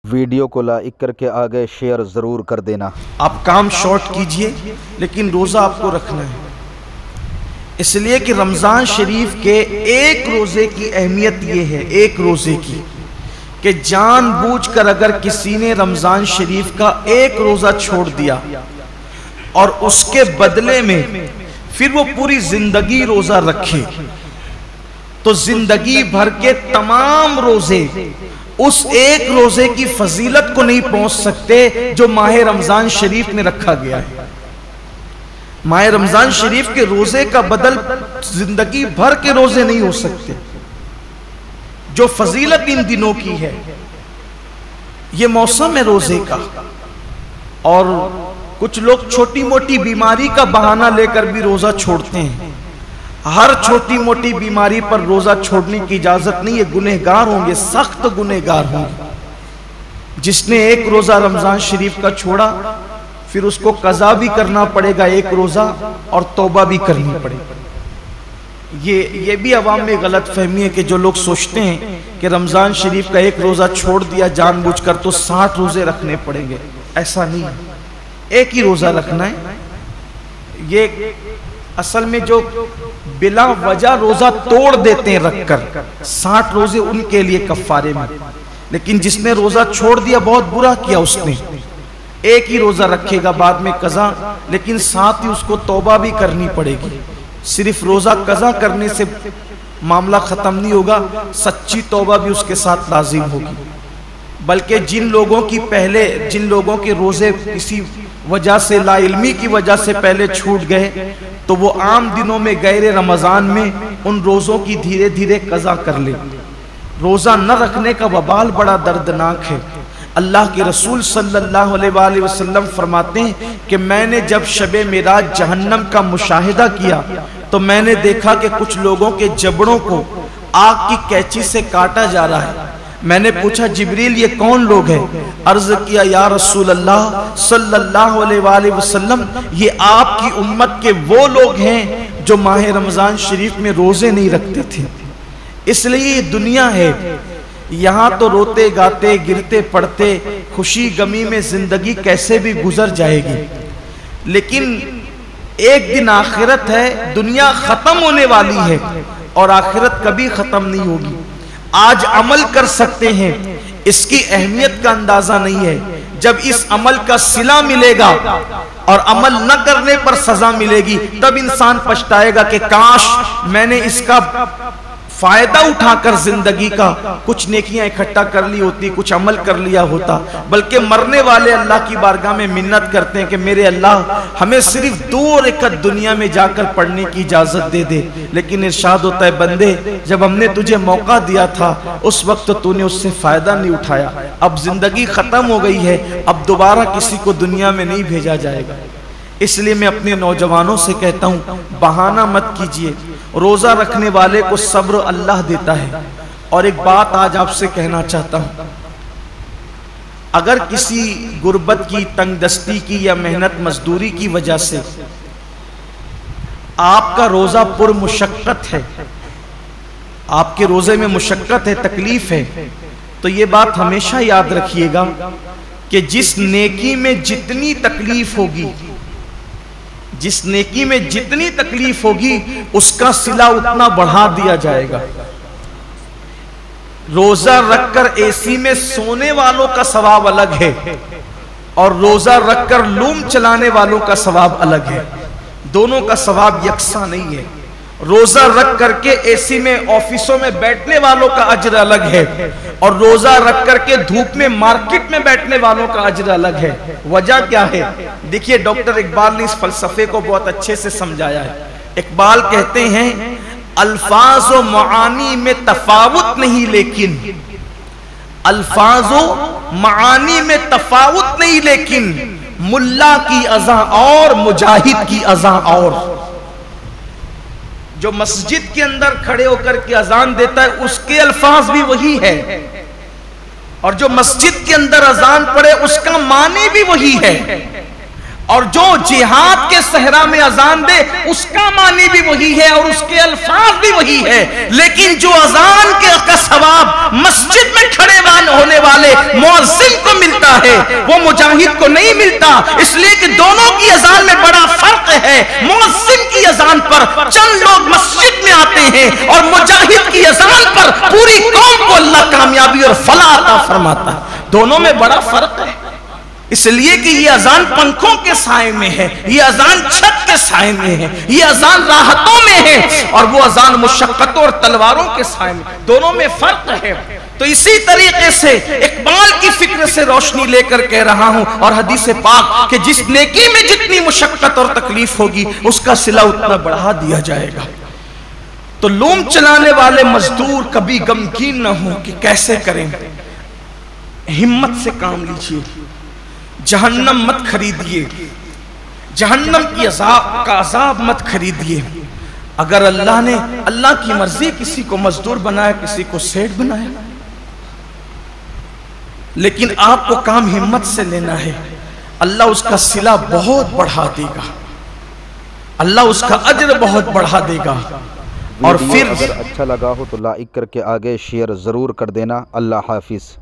Video को like करके आगे शेयर ज़रूर कर देना। आप काम शॉर्ट कीजिए लेकिन रोज़ा आपको रखना है, इसलिए कि रमज़ान शरीफ के एक रोज़े की अहमियत ये है, एक रोज़े की, कि जानबूझकर अगर किसी ने रमज़ान शरीफ का एक रोज़ा छोड़ दिया और उसके बदले में फिर वो पूरी जिंदगी रोज़ा रखे, तो जिंदगी भर के तमाम रोज़े उस एक रोज़े की फजीलत को नहीं पहुंच सकते जो माह रमज़ान शरीफ में रखा गया है। माह रमज़ान शरीफ के रोज़े का बदल जिंदगी भर के रोज़े नहीं हो सकते। जो फजीलत इन दिनों की है, ये मौसम है रोज़े का, और कुछ लोग छोटी मोटी बीमारी का बहाना लेकर भी रोज़ा छोड़ते हैं। हर छोटी मोटी बीमारी पर रोज़ा छोड़ने की इजाज़त नहीं है, गुनहगार होंगे, सख्त गुनहगार होंगे। जिसने एक रोज़ा रमज़ान शरीफ का छोड़ा फिर उसको कज़ा भी करना पड़ेगा एक रोज़ा, और तौबा भी करनी पड़ेगी। ये भी अवाम में गलत फहमी है कि जो लोग सोचते हैं कि रमज़ान शरीफ का एक रोज़ा छोड़ दिया जानबूझकर तो 60 रोज़े रखने पड़ेंगे। ऐसा नहीं है, एक ही रोज़ा रखना है। ये असल में जो बिला वजह रोज़ा तोड़ देते हैं रखकर, 60 रोज़े उनके लिए कफ़ारे में, लेकिन जिसने रोज़ा छोड़ दिया बहुत बुरा किया उसने। एक ही रोज़ा रखेगा, बाद में कज़ा, लेकिन साथ ही उसको तौबा भी करनी पड़ेगी। सिर्फ रोज़ा कज़ा करने से मामला ख़त्म नहीं होगा, सच्ची तौबा भी उसके साथ लाजिम होगी। बल्कि जिन लोगों के रोज़े किसी वजह से, लाइल्मी की वजह से पहले छूट गए, तो वो आम दिनों में गैर रमज़ान में उन रोज़ों की धीरे धीरे कज़ा कर ले। रोज़ा न रखने का वबाल बड़ा दर्दनाक है। अल्लाह के रसूल सल्लल्लाहु अलैहि वसल्लम फरमाते हैं कि मैंने जब शबे मेराज जहन्नम का मुशाहिदा किया तो मैंने देखा कि कुछ लोगों के जबड़ों को आग की कैंची से काटा जा रहा है। मैंने पूछा, जिब्रील ये कौन लोग हैं? अर्ज किया, या रसूल अल्लाह सल्लल्लाहु अलैहि वसल्लम, ये आपकी उम्मत के वो लोग हैं जो माह रमज़ान शरीफ में रोज़े नहीं रखते थे। इसलिए ये दुनिया है, यहाँ तो रोते गाते गिरते पड़ते खुशी गमी में जिंदगी कैसे भी गुजर जाएगी, लेकिन एक दिन आखिरत है। दुनिया खत्म होने वाली है और आखिरत कभी खत्म नहीं होगी। आज अमल कर सकते हैं, इसकी अहमियत का अंदाजा नहीं है। जब इस अमल का सिला मिलेगा और अमल न करने पर सजा मिलेगी, तब इंसान पछताएगा कि काश मैंने इसका फायदा उठाकर जिंदगी का कुछ नेकियां इकट्ठा कर ली होती, कुछ अमल कर लिया होता। बल्कि मरने वाले अल्लाह की बारगाह में मिन्नत करते हैं कि मेरे अल्लाह हमें सिर्फ 2 रकअत दुनिया में जाकर पढ़ने की इजाजत दे दे। लेकिन इरशाद होता है, बंदे जब हमने तुझे मौका दिया था उस वक्त तूने उससे फायदा नहीं उठाया। अब जिंदगी खत्म हो गई है, अब दोबारा किसी को दुनिया में नहीं भेजा जाएगा। इसलिए मैं अपने नौजवानों से कहता हूँ, बहाना मत कीजिए। रोज़ा रखने वाले को सब्र अल्लाह देता है। और एक बात आज आपसे कहना चाहता हूँ, अगर किसी गुर्बत की, तंगदस्ती की या मेहनत मजदूरी की वजह से आपका रोज़ा पुरमुशक्कत है, आपके रोज़े में मुशक्कत है, तकलीफ है, तो ये बात हमेशा याद रखिएगा कि जिस नेकी में जितनी तकलीफ होगी, जिस नेकी में जितनी तकलीफ होगी उसका सिला उतना बढ़ा दिया जाएगा। रोजा रखकर एसी में सोने वालों का सवाब अलग है और रोजा रखकर लूम चलाने वालों का सवाब अलग है। दोनों का सवाब यकसा नहीं है। रोजा रख करके एसी में ऑफिसों में बैठने वालों का अजर अलग है और रोजा रख करके धूप में मार्केट में बैठने वालों का अजर अलग है। वजह क्या है? देखिए, डॉक्टर इकबाल ने इस फलसफे को बहुत अच्छे से समझाया है। इकबाल कहते हैं, अल्फाज व मानी में तफावुत नहीं, लेकिन अल्फाज व मानी में तफावुत नहीं, लेकिन मुल्ला की अज़ा और मुजाहिद की अज़ा और। जो मस्जिद के अंदर खड़े होकर के अजान देता है उसके अल्फाज भी वही है, और जो मस्जिद के अंदर अजान पढ़े उसका मानी भी वही है। और जो जिहाद के सहरा में अजान दे उसका मानी भी वही है और उसके अल्फाज भी वही है, लेकिन जो अजान का सवाब मस्जिद में खड़े होने वाले मुअज्जिन को मिलता है वो मुजाहिद को नहीं मिलता। इसलिए कि दोनों की अजान में बड़ा फर्क है। मुअज्जिन की अजान पर चंद लोग मस्जिद में आते हैं और मुजाहिद की अजान पर पूरी कौम को अल्लाह कामयाबी और फलाह अता फरमाता है। दोनों में बड़ा फर्क है। इसलिए कि ये अजान पंखों के साए में है, ये अजान छत के साए में है, ये अजान राहतों में है और वो अजान मुशक्कतों और तलवारों के साए में। दोनों में फर्क है। तो इसी तरीके से इकबाल की फिक्र से रोशनी लेकर कह रहा हूं और हदीस पाक कि जिस नेकी में जितनी मुशक्कत और तकलीफ होगी उसका सिला उतना बढ़ा दिया जाएगा। तो लूम चलाने वाले मजदूर कभी गमगीन न हो कि कैसे करें। हिम्मत से काम लीजिए, जहन्नम मत खरीदिए, जहन्नम की अजाब मत खरीदिए। अगर अल्लाह की मर्जी किसी को मजदूर बनाया, किसी को सेठ बनाया, लेकिन आपको काम हिम्मत से लेना है। अल्लाह उसका सिला बहुत बढ़ा देगा, अल्लाह उसका अज्र बहुत बढ़ा देगा। और फिर अगर अच्छा लगा हो तो लाइक करके आगे शेयर ज़रूर कर देना। अल्लाह हाफिज़।